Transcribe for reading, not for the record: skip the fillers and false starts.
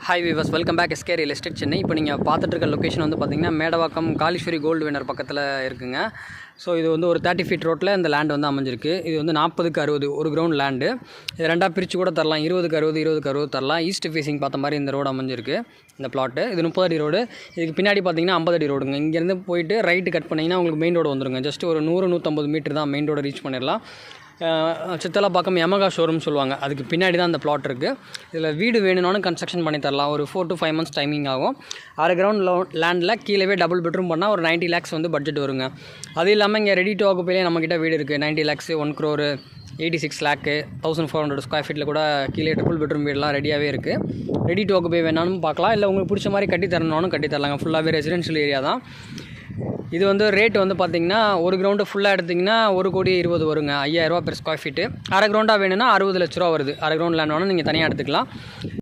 Hi viewers, welcome back S K real estate Chennai. இப்போ நீங்கள் பார்த்துட்டு இருக்க லொக்கேஷன் வந்து பார்த்திங்கன்னா மேடவாக்கம் காளீஸ்வரி கோல்டு வினர் பக்கத்தில் இருக்குங்க. ஸோ இது வந்து ஒரு 30 ஃபீட் ரோட்டில் இந்த லேண்ட் வந்து அமைஞ்சிருக்கு. இது வந்து 40க்கு 60 ஒரு கிரவுண்ட் லேண்டு. இது ரெண்டாக பிரித்து கூட தரலாம், 20க்கு 60 20க்கு 60 தரலாம். ஈஸ்ட் ஃபேஸிங் பார்த்த மாதிரி இந்த ரோடு அமைஞ்சிருக்கு. இந்த பிளாட்டு இது 30 அடி ரோடு. இதுக்கு பின்னாடி பார்த்தீங்கன்னா 50 அடி ரோடுங்க. இங்கேருந்து போயிட்டு ரைட்டு கட் பண்ணிங்கன்னா உங்களுக்கு மெயின் ரோடு வந்துருங்க. ஜஸ்ட் ஒரு 100-150 மீட்டர் தான் மெயின் ரோடு ரீச் பண்ணிடலாம். சித்தலாப்பாக்கம் யமகா ஷோரூம் சொல்லுவாங்க, அதுக்கு பின்னாடி தான் அந்த பிளாட் இருக்குது. இதில் வீடு வேணும்னாலும் கன்ஸ்ட்ரக்ஷன் பண்ணி தரலாம். ஒரு 4 to 5 months டைமிங் ஆகும். அரை கிரவுண்ட் லேண்டில் கீழே டபுள் பெட்ரூம் பண்ணால் ஒரு 90 lakhs வந்து பட்ஜெட் வருங்க. அது இல்லாமல் இங்கே ரெடி டு ஆக்குப்பையிலே நம்மக்கிட்ட வீடு இருக்குது. 90 lakhs, 1 crore, 86 lakh, 1400 ஸ்கொயர் ஃபீட்டில் கூட கீழே ட்ரிபிள் பெட்ரூம் வீடெலாம் ரெடியாகவே இருக்குது. ரெடி டு ஆக்குப்பை வேணாலும் பார்க்கலாம், இல்லை உங்களுக்கு பிடிச்ச மாதிரி கட்டி தரணும்னாலும் கட்டி தரலாங்க. ஃபுல்லாகவே ரெசிடென்ஷியல் ஏரியா தான். இது வந்து ரேட் வந்து பார்த்திங்கன்னா ஒரு கிரவுண்டு ஃபுல்லாக எடுத்திங்கன்னா 1,20,00,000 வருங்க. 5,000 ரூபா பெர் ஸ்கொயர் ஃபீட்டு. அரை கிரவுண்டாக வேணும்னா 60 லட்ச ரூபா வருது. அரை கிரவுண்ட் லேண்ட் வேணும் நீங்கள் தனியாக எடுத்துக்கலாம்.